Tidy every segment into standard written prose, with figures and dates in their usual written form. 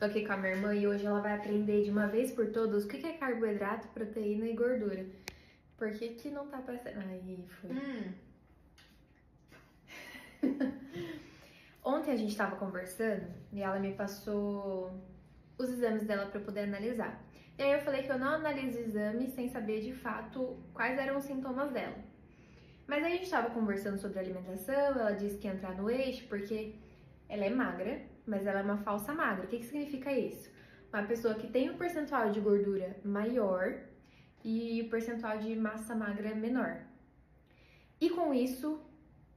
Tô aqui com a minha irmã e hoje ela vai aprender de uma vez por todas o que é carboidrato, proteína e gordura. Por que não tá aparecendo? Aí, foi. Ontem a gente tava conversando e ela me passou os exames dela pra eu poder analisar. E aí eu falei que eu não analiso exames sem saber de fato quais eram os sintomas dela. Mas aí a gente tava conversando sobre alimentação, ela disse que ia entrar no eixo porque ela é magra, mas ela é uma falsa magra. O que significa isso? Uma pessoa que tem um percentual de gordura maior e o percentual de massa magra menor. E com isso,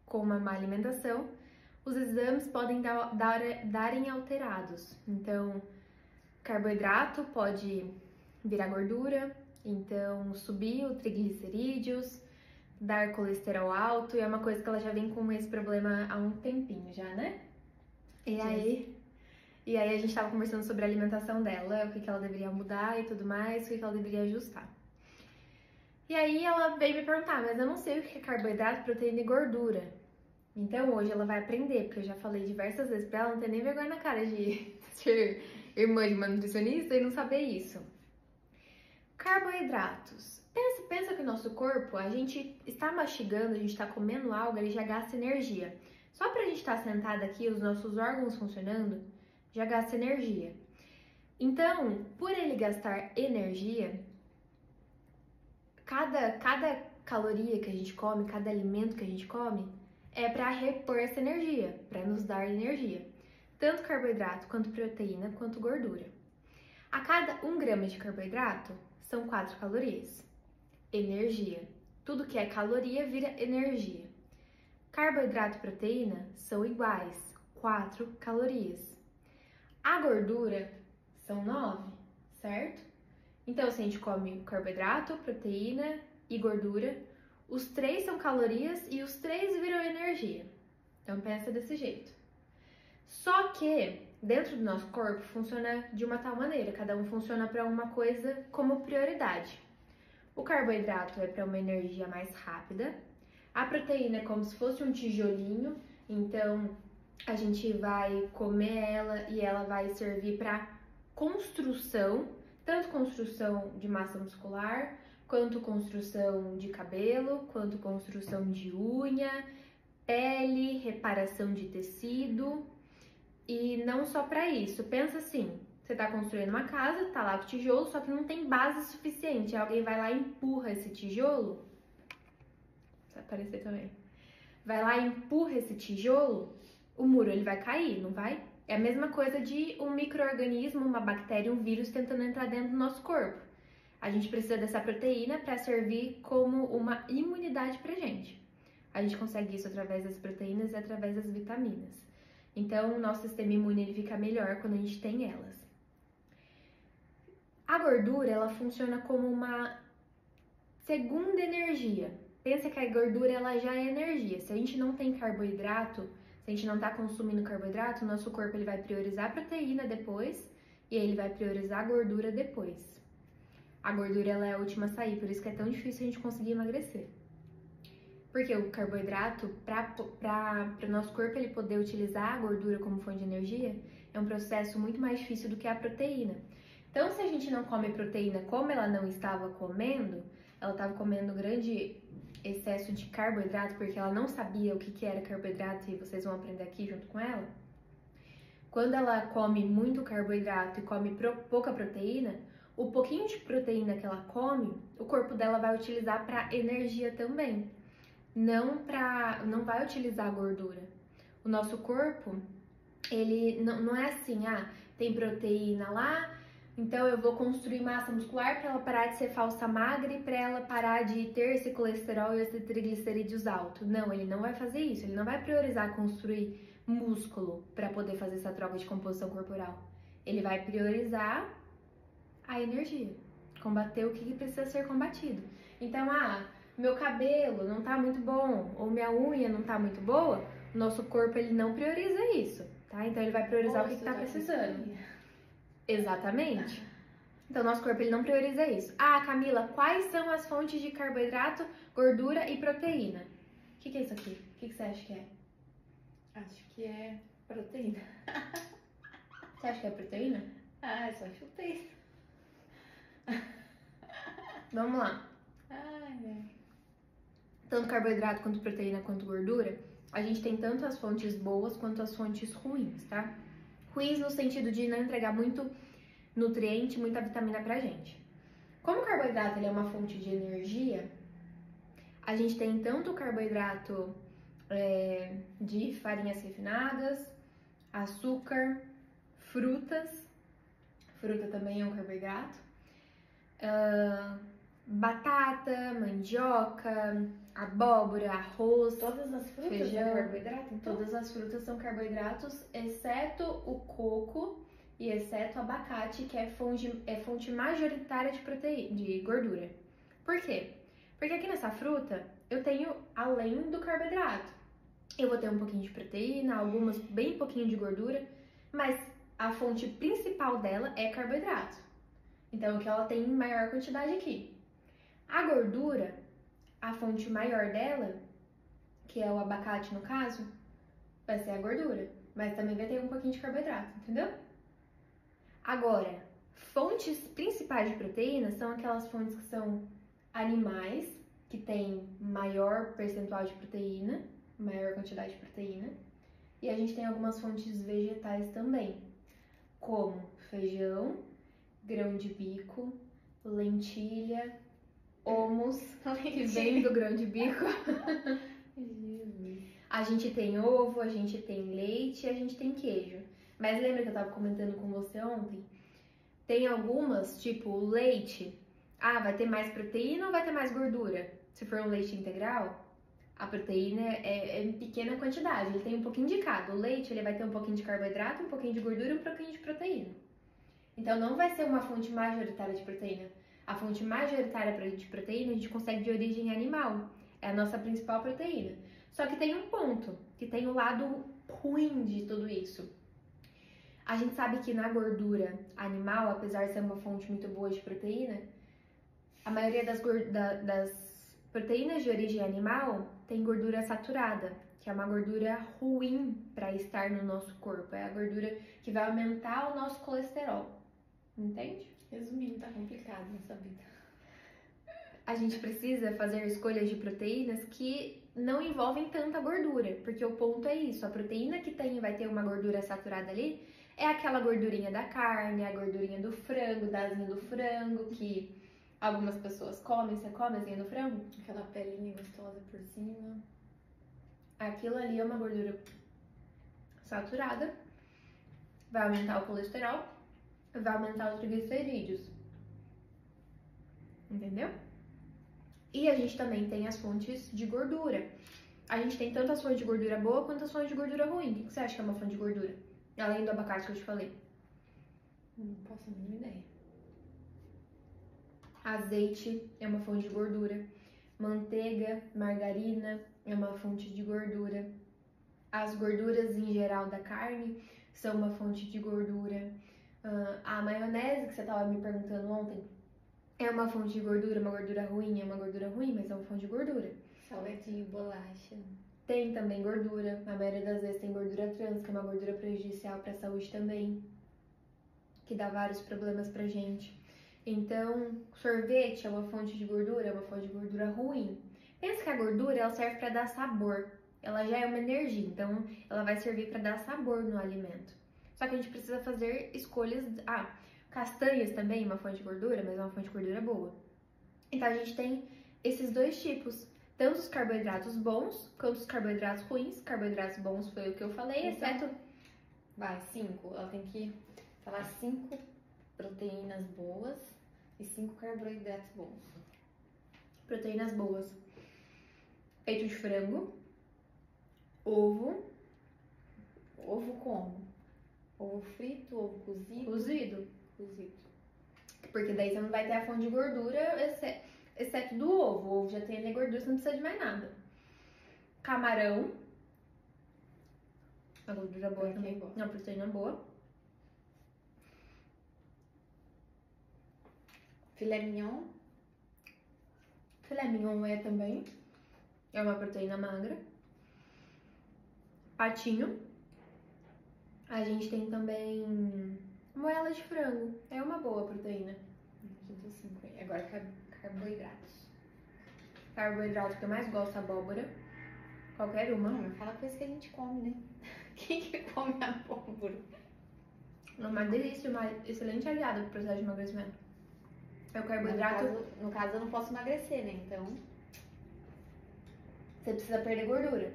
com uma má alimentação, os exames podem darem alterados. Então, carboidrato pode virar gordura, então subir o triglicerídeos, dar colesterol alto, e é uma coisa que ela já vem com esse problema há um tempinho já, né? E aí a gente tava conversando sobre a alimentação dela, o que ela deveria mudar e tudo mais, o que ela deveria ajustar. E aí ela veio me perguntar, mas eu não sei o que é carboidrato, proteína e gordura. Então hoje ela vai aprender, porque eu já falei diversas vezes pra ela, não ter nem vergonha na cara de ser irmã de uma nutricionista e não saber isso. Carboidratos. Pensa que o nosso corpo, a gente está mastigando, a gente está comendo algo, ele já gasta energia. Só pra gente estar sentada aqui, os nossos órgãos funcionando, já gasta energia. Então, por ele gastar energia, cada caloria que a gente come, cada alimento que a gente come, é para repor essa energia, para nos dar energia. Tanto carboidrato, quanto proteína, quanto gordura. A cada 1 grama de carboidrato, são 4 calorias. Energia. Tudo que é caloria vira energia. Carboidrato e proteína são iguais, 4 calorias. A gordura são 9, certo? Então, se a gente come carboidrato, proteína e gordura, os 3 são calorias e os 3 viram energia. Então, pensa desse jeito. Só que, dentro do nosso corpo, funciona de uma tal maneira. Cada um funciona para uma coisa como prioridade. O carboidrato é para uma energia mais rápida. A proteína é como se fosse um tijolinho. Então, a gente vai comer ela e ela vai servir para construção, tanto construção de massa muscular, quanto construção de cabelo, quanto construção de unha, pele, reparação de tecido. E não só para isso, pensa assim, você tá construindo uma casa, tá lá com tijolo, só que não tem base suficiente. Alguém vai lá e empurra esse tijolo, vai aparecer também, vai lá e empurra esse tijolo, o muro ele vai cair, não vai? É a mesma coisa de um micro-organismo, uma bactéria, um vírus tentando entrar dentro do nosso corpo. A gente precisa dessa proteína para servir como uma imunidade pra gente. A gente consegue isso através das proteínas e através das vitaminas. Então, o nosso sistema imune ele fica melhor quando a gente tem elas. A gordura, ela funciona como uma segunda energia. Pensa que a gordura, ela já é energia. Se a gente não tem carboidrato, se a gente não está consumindo carboidrato, o nosso corpo ele vai priorizar a proteína depois e ele vai priorizar a gordura depois. A gordura, ela é a última a sair, por isso que é tão difícil a gente conseguir emagrecer. Porque o carboidrato, para o nosso corpo ele poder utilizar a gordura como fonte de energia, é um processo muito mais difícil do que a proteína. Então, se a gente não come proteína como ela não estava comendo, ela estava comendo grande excesso de carboidrato, porque ela não sabia o que era carboidrato, e vocês vão aprender aqui junto com ela. Quando ela come muito carboidrato e come pouca proteína, o pouquinho de proteína que ela come, o corpo dela vai utilizar para energia também. Não vai utilizar a gordura. O nosso corpo, ele não é assim, tem proteína lá, então eu vou construir massa muscular para ela parar de ser falsa magra e para ela parar de ter esse colesterol e esse triglicerídeos alto. Não, ele não vai fazer isso, ele não vai priorizar construir músculo para poder fazer essa troca de composição corporal. Ele vai priorizar a energia, combater o que precisa ser combatido. Então, meu cabelo não tá muito bom, ou minha unha não tá muito boa, o nosso corpo ele não prioriza isso, tá? Então ele vai priorizar o que tá precisando. Exatamente. Então nosso corpo ele não prioriza isso. Camila, quais são as fontes de carboidrato, gordura e proteína? O que é isso aqui? O que você acha que é? Acho que é proteína. Você acha que é proteína? Ah, só chutei. Vamos lá. Ai. Tanto carboidrato quanto proteína quanto gordura, a gente tem tanto as fontes boas quanto as fontes ruins, tá? Ruins no sentido de não entregar muito nutriente, muita vitamina pra gente. Como o carboidrato ele é uma fonte de energia, a gente tem tanto o carboidrato de farinhas refinadas, açúcar, frutas, fruta também é um carboidrato, batata, mandioca, abóbora, arroz, Todas as frutas feijão, são carboidrato, então? Todas as frutas são carboidratos, exceto o coco e exceto o abacate, que é fonte majoritária de proteína, de gordura. Por quê? Porque aqui nessa fruta eu tenho, além do carboidrato, eu vou ter um pouquinho de proteína, algumas bem pouquinho de gordura, mas a fonte principal dela é carboidrato. Então, é o que ela tem em maior quantidade aqui. A gordura, a fonte maior dela, que é o abacate no caso, vai ser a gordura, mas também vai ter um pouquinho de carboidrato, entendeu? Agora, fontes principais de proteína são aquelas fontes que são animais, que têm maior percentual de proteína, maior quantidade de proteína, e a gente tem algumas fontes vegetais também, como feijão, grão de bico, lentilha, hummus, que vem do grão de bico. A gente tem ovo, a gente tem leite e a gente tem queijo. Mas lembra que eu tava comentando com você ontem? Tem algumas, tipo o leite, vai ter mais proteína ou vai ter mais gordura? Se for um leite integral, a proteína é em pequena quantidade, ele tem um pouquinho de cada. O leite ele vai ter um pouquinho de carboidrato, um pouquinho de gordura e um pouquinho de proteína. Então não vai ser uma fonte majoritária de proteína. A fonte majoritária de proteína a gente consegue de origem animal. É a nossa principal proteína. Só que tem um ponto, que tem o lado ruim de tudo isso. A gente sabe que na gordura animal, apesar de ser uma fonte muito boa de proteína, a maioria das proteínas de origem animal tem gordura saturada, que é uma gordura ruim para estar no nosso corpo. É a gordura que vai aumentar o nosso colesterol. Entende? Resumindo, tá complicado nessa vida. A gente precisa fazer escolhas de proteínas que não envolvem tanta gordura, porque o ponto é isso, a proteína que vai ter uma gordura saturada ali é aquela gordurinha da carne, a gordurinha do frango, da asinha do frango, que algumas pessoas comem. Você come a asinha do frango? Aquela pelinha gostosa por cima. Aquilo ali é uma gordura saturada, vai aumentar o colesterol, vai aumentar os triglicerídeos. Entendeu? E a gente também tem as fontes de gordura. A gente tem tanto as fontes de gordura boa quanto as fontes de gordura ruim. O que você acha que é uma fonte de gordura? Além do abacate que eu te falei. Não posso a mínima ideia. Azeite é uma fonte de gordura. Manteiga, margarina é uma fonte de gordura. As gorduras em geral da carne são uma fonte de gordura. A maionese que você estava me perguntando ontem é uma fonte de gordura, uma gordura ruim, mas é uma fonte de gordura. Salgadinho, bolacha. Tem também gordura, a maioria das vezes tem gordura trans, que é uma gordura prejudicial para a saúde também, que dá vários problemas pra gente. Então, sorvete é uma fonte de gordura, é uma fonte de gordura ruim. Pensa que a gordura ela serve para dar sabor, ela já é uma energia, então ela vai servir para dar sabor no alimento. Só que a gente precisa fazer escolhas. Castanhas também é uma fonte de gordura, mas é uma fonte de gordura boa. Então a gente tem esses dois tipos, tanto os carboidratos bons quanto os carboidratos ruins. Carboidratos bons foi o que eu falei, Então, exceto... Vai, 5. Ela tem que falar 5 proteínas boas e 5 carboidratos bons. Proteínas boas. Peito de frango, ovo. Ovo como? Ovo frito, ovo cozido? Cozido. Cozido. Porque daí você não vai ter a fonte de gordura, exceto do ovo. O ovo já tem ali gordura, você não precisa de mais nada. Camarão. A gordura boa também. Uma proteína boa. Filé mignon. Filé mignon é também. É uma proteína magra. Patinho. A gente tem também moela de frango. É uma boa proteína. Aqui dos 5 aí. Agora carboidratos. Carboidrato que eu mais gosto, abóbora. Qualquer uma. Não, mas fala coisa que a gente come, né? Quem que come abóbora? É uma delícia, uma excelente aliada pro processo de emagrecimento. É o carboidrato. No caso, eu não posso emagrecer, né? Então, Você precisa perder gordura.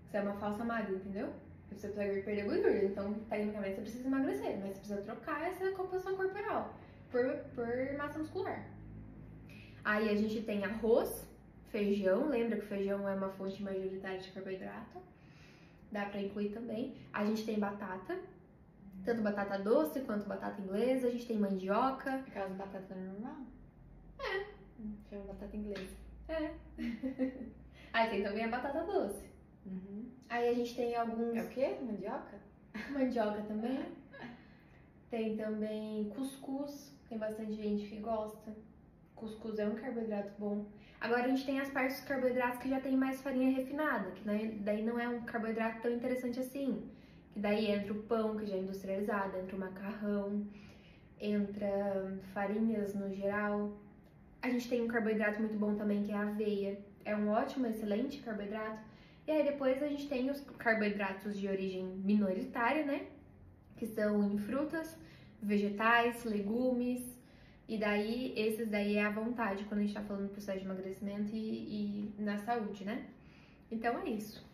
Você é uma falsa magra, entendeu? Você precisa perder gordura. Então, tecnicamente, você precisa emagrecer. Mas você precisa trocar essa composição corporal por massa muscular. Aí a gente tem arroz, feijão. Lembra que o feijão é uma fonte majoritária de carboidrato. Dá pra incluir também. A gente tem batata. Tanto batata doce quanto batata inglesa. A gente tem mandioca. aquelas batatas normal? Chama batata inglesa. É. Aí tem também a batata doce. Uhum. Aí a gente tem alguns... É o quê? Mandioca? Mandioca também. Tem também cuscuz. Tem bastante gente que gosta. Cuscuz é um carboidrato bom. Agora a gente tem as partes dos carboidratos que já tem mais farinha refinada. Que daí não é um carboidrato tão interessante assim. Que daí entra o pão, que já é industrializado. Entra o macarrão. Entra farinhas no geral. A gente tem um carboidrato muito bom também, que é a aveia. É um ótimo, excelente carboidrato. E aí depois a gente tem os carboidratos de origem minoritária, né? Que são em frutas, vegetais, legumes. E daí, esses daí é à vontade quando a gente tá falando do processo de emagrecimento e na saúde, né? Então é isso.